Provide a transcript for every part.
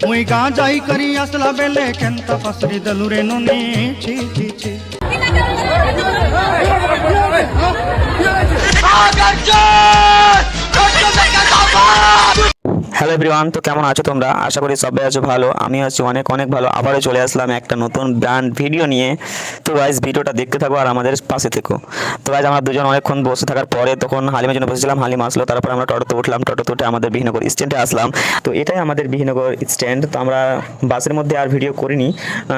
মুই গাঁজাই করি আসলা বেলে কেনতা পাসরি দলুরে নুনি ছি ছি ছি। হ্যালো এভরিওয়ান, তো কেমন আছো তোমরা? আশা করি সবাই আছো ভালো। আমি আছি অনেক অনেক ভালো। আবারও চলে আসলাম একটা নতুন ব্র্যান্ড ভিডিও নিয়ে। তো গাইস ভিডিওটা দেখতে থাকো আর আমাদের পাশে থেকো। তো গাইস আমরা দুজন অনেকক্ষণ বসে থাকার পরে তখন হালিমের জন্য বসেছিলাম, হালিম আসলো, তারপর আমরা টোটোতে উঠলাম, টোটোতে উঠে আমাদের বিহিনগর স্ট্যান্ডে আসলাম। তো এটাই আমাদের বিহিনগর স্ট্যান্ড। তো আমরা বাসের মধ্যে আর ভিডিও করিনি,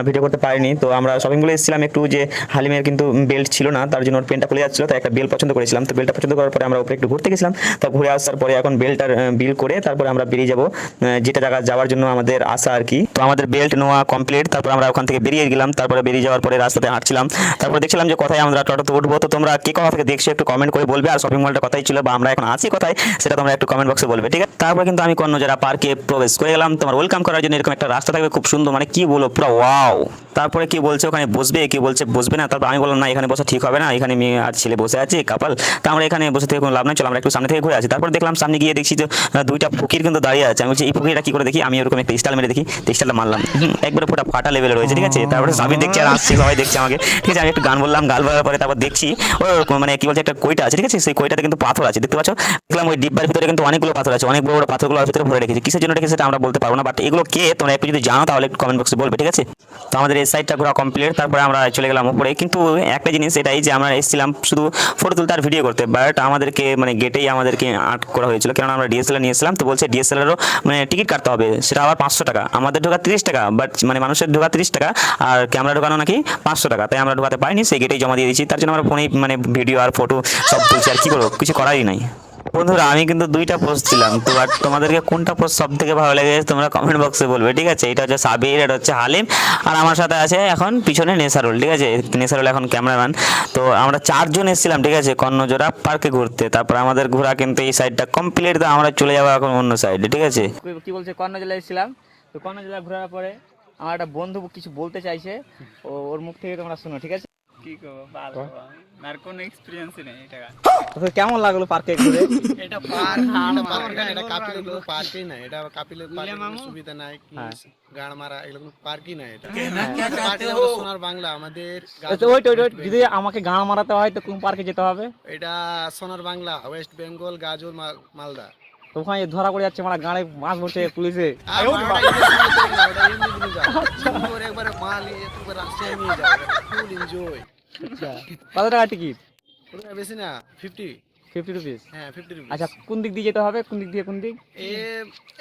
ভিডিও করতে পারিনি। তো আমরা শপিং মলে এসেছিলাম একটু, যে হালিমের কিন্তু বেল্ট ছিল না, তার জন্য ওর পেনটা খুলে যাচ্ছিল, তাই একটা বেল্ট পছন্দ করেছিলাম। তো বেল্টটা পছন্দ করার পরে আমরা উপরে একটু ঘুরতে গেছিলাম। তো ঘুরে আসার পরে এখন বেল্টটার বিল করে তারপরে আমরা বেরিয়ে যাবো যেটা জায়গা যাওয়ার জন্য আমাদের আশা আর কি। তো আমাদের বেল্ট নেওয়া কমপ্লিট, তারপর আমরা ওখান থেকে বেরিয়ে গেলাম। তারপরে বেরিয়ে যাওয়ার পরে রাস্তাতে হাঁটছিলাম, তারপর দেখছিলাম যে কোথায় আমরা টোটোতে উঠবো। তো তোমরা কে কোথা থেকে দেখছো একটু কমেন্ট করে বলবে, আর শপিং মলটা কোথায় ছিল বা আমরা এখন আছি কোথায় সেটা তোমরা একটু কমেন্ট বক্সে বলবে, ঠিক আছে? তারপর কিন্তু আমি কর্ণজোড়া পার্কে প্রবেশ করে গেলাম। তোমার ওয়েলকাম করার জন্য এরকম একটা রাস্তা থাকবে, খুব সুন্দর, মানে কি বলো, পুরো ওয়াও। তারপরে কি বলছে ওখানে বসবে, কি বলছে বসবে না। তারপর আমি বললাম না, এখানে বসা ঠিক হবে না, এখানে মেয়ে আর ছেলে বসে আছে কাপাল, তো আমরা এখানে বসে থেকে কোনো লাভ নেই, চলো আমরা একটু সামনে থেকে ঘুরে আসি। তারপর দেখলাম সামনে গিয়ে দেখছি যে দুইটা ফকির কিন্তু দাঁড়িয়ে আছে। আমি বলছি এই ফকিরটা কি করে দেখি, আমি ওরকম একটা স্টাইল মেরে দেখি, স্টাইলটা মারলাম, একবারে পুরো ফাটা লেভেলে রয়েছে, ঠিক আছে? তারপরে সবাই দেখছে আর আসছে, সবাই দেখছে আমাকে, ঠিক আছে? আমি একটু গান বললাম, গান বলার পরে তারপর দেখছি ওর মানে কি বলছে একটা কইটা আছে, ঠিক আছে? সেই কইটাতে কিন্তু পাথর আছে, দেখতে পাচ্ছ? দেখলাম ওই ডিব্বার ভিতরে কিন্তু অনেকগুলো পাথর আছে, অনেক বড় বড় পাথরগুলো ওর ভিতরে ভরে রেখেছে। কিসের জন্য রেখেছে সেটা আমরা বলতে পারবো না, বাট এগুলো কে তোমরা একটু যদি জানো তাহলে একটু কমেন্ট বক্সে বলবে, ঠিক আছে? তো আমাদের এই সাইডটা ঘোরা কমপ্লিট, তারপরে আমরা চলে গেলাম উপরে। কিন্তু একটা জিনিস এটাই যে আমরা এসেছিলাম শুধু ফটো তুলতে আর ভিডিও করতে, বাট আমাদেরকে মানে গেটেই আমাদেরকে আটক করা হয়েছিল, কেননা আমরা ডিএসএলআর নিয়েছিলাম। তো বলছে ডিএসএলআরও মানে টিকিট কাটতে হবে, সেটা আবার 500 টাকা, আমাদের ঢোকা 30 টাকা, বাট মানে মানুষের ঢোকা 30 টাকা আর ক্যামেরা ঢোকানো নাকি 500 টাকা, তাই আমরা ঢোকাতে পারিনি, সেই গেটেই জমা দিয়ে দিয়েছি। তার জন্য আমরা ফোনেই মানে ভিডিও আর ফটো সব তুলছি, আর কি করবো, কিছু করারই নাই। বন্ধুরা আমি কিন্তু দুইটা পোস্ট ছিলাম, তো আর তোমাদেরকে কোনটা পোস্ট সব থেকে ভালো লেগেছে তোমরা কমেন্ট বক্সে বলবে, ঠিক আছে? এটা হচ্ছে সাবির, এটা হচ্ছে হালিম, আর আমার সাথে আছে এখন পিছনে নেসারুল, ঠিক আছে? নেসারুল এখন ক্যামেরাম্যান। তো আমরা চারজন এসেছিলাম, ঠিক আছে, কর্ণজোড়া পার্কে ঘুরতে। তারপর আমাদের ঘোরা কিন্তু এই সাইডটা কমপ্লিট, তো আমরা চলে যাবো এখন অন্য সাইডে, ঠিক আছে? কি বলছে, কর্ণজোড়া এসেছিলাম। তো কর্ণজোড়া ঘোরার পরে আমার একটা বন্ধু কিছু বলতে চাইছে, ওর মুখ থেকে তোমরা শুনো, ঠিক আছে? কি করবো, ভালো আর কোনো এক্সপিরিয়েন্সই নেই এটা। তো কেমন লাগলো পার্কে ঘুরে? এটা পার্ক এটা কাপিলের কোনো পার্কই না, এটা কাপিলের পার্কের কোনো সুবিধা নাই, গান মারা এগুলো কোনো পার্কই না। এটা পার্কে হলো সোনার বাংলা আমাদের। ওইট যদি আমাকে গান মারাতে হয় তো কোন পার্কে যেতে হবে? এটা সোনার বাংলা, ওয়েস্ট বেঙ্গল, গাজল, মালদা। তো ওখানে ধরা পড়ে যাচ্ছে, মানে গানে মাছ ধরছে পুলিশে। একবারে মাল রাস্তায় নিয়ে যাও, ফুল এনজয়। কত টাকা টিকিট? বেশি না, 50 রুপিস। হ্যাঁ 50 রুপিস। আচ্ছা, কোন দিক দিয়ে যেতে হবে, কোন দিক দিয়ে কোন দিক?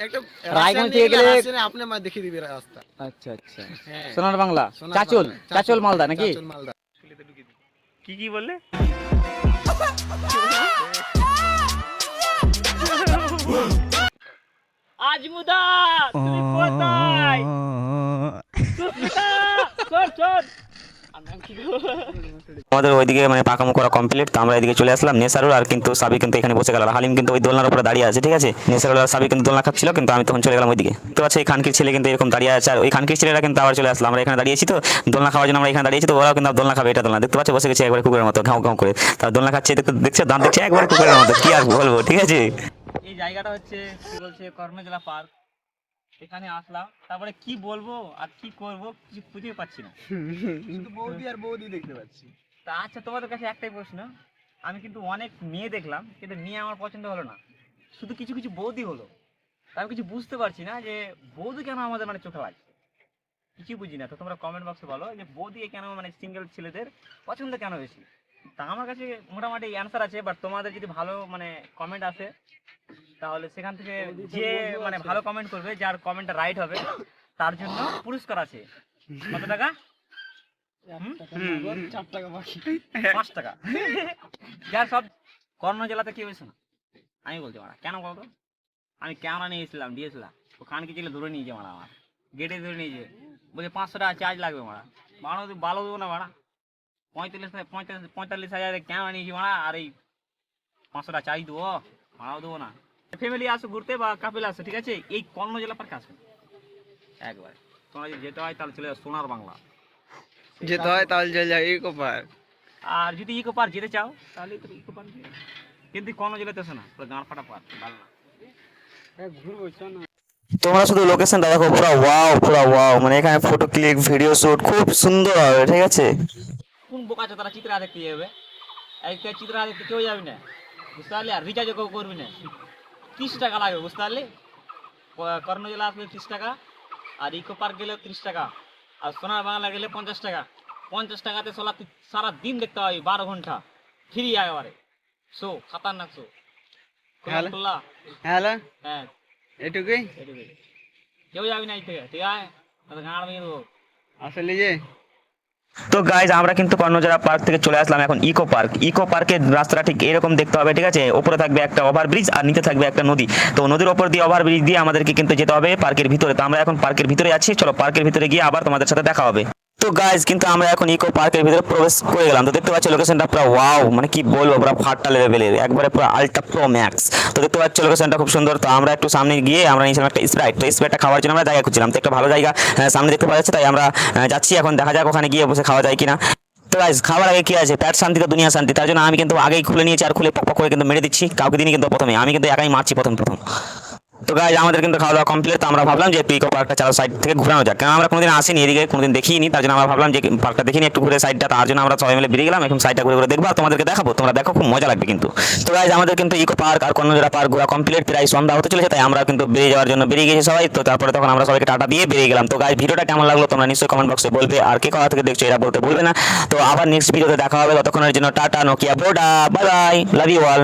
একটা রায়গঞ্জ থেকে গেলে আপনি মা দেখিয়ে দিবে রাস্তা। আচ্ছা আচ্ছা, সোনার বাংলা, চাচল মালদা নাকি? মালদা। কি কি বললে? আজমুদা তুমি কোথায়? চল আমাদের ওইদিকে মানে পাকামো করা কমপ্লিট, তো আমরা এদিকে চলে আসলাম। নেসারুল আর কিন্তু সাবি কিন্তু এখানে বসে গেল, আর হালিম কিন্তু ওই দোলনার উপরে দাঁড়িয়ে আছে, ঠিক আছে? নেসারুল আর সাবি কিন্তু দোলনা খাচ্ছিল, কিন্তু আমি তখন চলে গেলাম ওইদিকে। তো আছে এই খানকির ছেলে কিন্তু এরকম দাঁড়িয়ে আছে, আর ওই খানকির ছেলেরা কিন্তু আবার চলে আসলাম। আমরা এখানে দাঁড়িয়েছি, তো দোলনা খাওয়ার জন্য আমরা এখানে দাঁড়িয়েছি, তো ওরাও কিন্তু দোলনা খাবে, এটা দোলনা দেখতে পাচ্ছে, বসে গেছে একবারে কুকুরের মতো ঘাও ঘাও করে। তার দোলনা খাচ্ছে, দেখছে দাঁত দেখছে একবারে কুকুরের মতো, কি আর বলবো, ঠিক আছে? এই জায়গাটা হচ্ছে কি বলছে, কর্ণজোড়া পার্ক। এখানে আসলাম, তারপরে কি বলবো আর কি করব কিছু খুঁজে পাচ্ছি না, শুধু বৌদি আর বৌদি দেখতে পাচ্ছি। তা আচ্ছা, তোমাদের কাছে একটাই প্রশ্ন, আমি কিন্তু অনেক মেয়ে দেখলাম, কিন্তু মেয়ে আমার পছন্দ হলো না, শুধু কিছু কিছু বৌদি হলো। তা আমি কিছু বুঝতে পারছি না যে বৌদি কেন আমাদের মানে চোখে লাগছে, কিছু বুঝি না। তো তোমরা কমেন্ট বক্সে বলো যে বৌদি কেন মানে সিঙ্গেল ছেলেদের পছন্দ কেন বেশি। তা আমার কাছে মোটামুটি অ্যান্সার আছে, বাট তোমাদের যদি ভালো মানে কমেন্ট আসে তাহলে সেখান থেকে যে মানে ভালো কমেন্ট করবে, যার কমেন্টটা রাইট হবে তার জন্য পুরস্কার আছে। কত টাকা? 4 টাকা বাকি, 5 টাকা। যার সব কর্ণ জেলাতে কি হয়েছে না, আমি বলছি মারা কেন বলতো, আমি ক্যামেরা নিয়ে এসেছিলাম, দিয়েছিলাম ওখানে কি ছিল, ধরে নিয়েছে মারা, আমার গেটে ধরে নিয়েছে, বলছে 500 টাকা চার্জ লাগবে মারা। বাড়ো ভালো দেবো না মারা, 45,000 ক্যামেরা নিয়েছি মারা, আর এই 500 টাকা চার্জ দেবো, ভাড়াও দেবো না। ফ্যামিলি আসো ঘুরতে বা কাপিল আসো, ঠিক আছে? এই কর্ণ জেলা পার্কে আসবে একবার, তোমরা যদি যেতে হয় তাহলে চলে যাও সোনার বাংলা, যেতে হয় তাহলে চলে যাই ইকো পার্ক। আর যদি ইকো পার্ক যেতে চাও তাহলে ইকো পার্ক, কিন্তু কর্ণ জেলাতে আসো না, গান ফাটা পার্ক ভালো না। ঘুরবো, চল না। তোমরা শুধু লোকেশনটা দেখো, পুরো ওয়াও, মানে এখানে ফটো ক্লিক ভিডিও শুট খুব সুন্দর হবে, ঠিক আছে। কোন বোকা আছে তারা চিত্রা দেখতে যাবে? এই চিত্রা দেখতে কেউ যাবি না, বুঝতে পারলি? আর রিচার্জও কেউ করবি না। 30 টাকা লাগবে, বুঝতে পারলি? কর্ণ জেলা আসলে 30 টাকা, আর ইকো পার্ক গেলে 30 টাকা, আর সোনার বাংলা গেলে 50 টাকা। 50 টাকাতে সারা দিন দেখতে পাবি, 12 ঘন্টা ফ্রি একেবারে। শো খাতারনাক শো। খোলা হ্যালো, হ্যাঁ, এটুকুই এটুকুই। কেউ যাবি না এই থেকে, ঠিক আছে? তাহলে গাঁড় ভেঙে দেবো। আসলে যে তো গাইজ আমরা কিন্তু কর্ণজোড়া পার্ক থেকে চলে আসলাম এখন ইকো পার্ক। ইকো পার্কের রাস্তাটা ঠিক এরকম দেখতে হবে, ঠিক আছে। ওপরে থাকবে একটা ওভারব্রিজ আর নিচে থাকবে একটা নদী। তো নদীর ওপর দিয়ে ওভারব্রিজ দিয়ে আমাদেরকে কিন্তু যেতে হবে পার্কের ভিতরে। তো আমরা এখন পার্কের ভিতরে আছি, চলো পার্কের ভিতরে গিয়ে আবার তোমাদের সাথে দেখা হবে। তো গাইজ কিন্তু আমরা এখন ইকো পার্কের ভিতরে প্রবেশ করে গেলাম। তো দেখতে পাচ্ছি লোকেশনটা পুরো ওয়াও, মানে কি বলবো, পুরো ফাটা লেভেলের, একবারে পুরো আলট্রা প্রো ম্যাক্স। তো দেখতে পাচ্ছি লোকেশনটা খুব সুন্দর। তো আমরা একটু সামনে গিয়ে আমরা নিয়েছিলাম একটা স্প্রাইট। তো স্প্রাইটটা খাওয়ার জন্য আমরা জায়গা খুঁজছিলাম। তো একটা ভালো জায়গা সামনে দেখতে পাওয়া যাচ্ছে, তাই আমরা যাচ্ছি। এখন দেখা যাক ওখানে গিয়ে বসে খাওয়া যায় কিনা। তো গাইজ খাবার আগে কি আছে, পেট শান্তি তো দুনিয়া শান্তি। তার জন্য আমি কিন্তু আগেই খুলে নিয়েছি, আর খুলে পক পক করে কিন্তু মেরে দিচ্ছি। কাউকে দিনই কিন্তু প্রথমে, আমি কিন্তু একাই মারছি প্রথম। তো গাইজ আমাদের কিন্তু খাওয়া দাওয়া কমপ্লিট। তো আমরা ভাবলাম যে ইকো পার্কটা চারো সাইড থেকে ঘুরানো যাক, কারণ আমরা কোনোদিন আসিনি এদিকে, কোনোদিন দেখিনি। তার জন্য আমরা ভাবলাম যে পার্কটা দেখিনি একটু ঘুরে সাইডটা। তার জন্য আমরা সবাই মিলে বেরিয়ে গেলাম। এখন সাইডটা ঘুরে ঘুরে দেখবো আর তোমাদেরকে দেখাবো, তোমরা দেখো, খুব মজা লাগবে কিন্তু। তো গাইজ আমাদের কিন্তু ইকো পার্ক আর কর্ণজোড়া পার্ক ঘোরা কমপ্লিট, প্রায় সন্ধ্যা হতে চলেছে, তাই আমরা কিন্তু বেরিয়ে যাওয়ার জন্য বেরিয়ে গেছি সবাই। তো তারপরে তখন আমরা সবাইকে টাটা দিয়ে বেরিয়ে গেলাম। তো গাইজ ভিডিওটা কেমন লাগলো তোমরা নিশ্চয়ই কমেন্ট বক্সে বলবে, আর কে কোথা থেকে দেখছো এটা বলতে ভুলবে না। তো আবার নেক্সট ভিডিওতে দেখা হবে, ততক্ষণের জন্য টাটা, নোকিয়া বোডা, bye bye, love you all.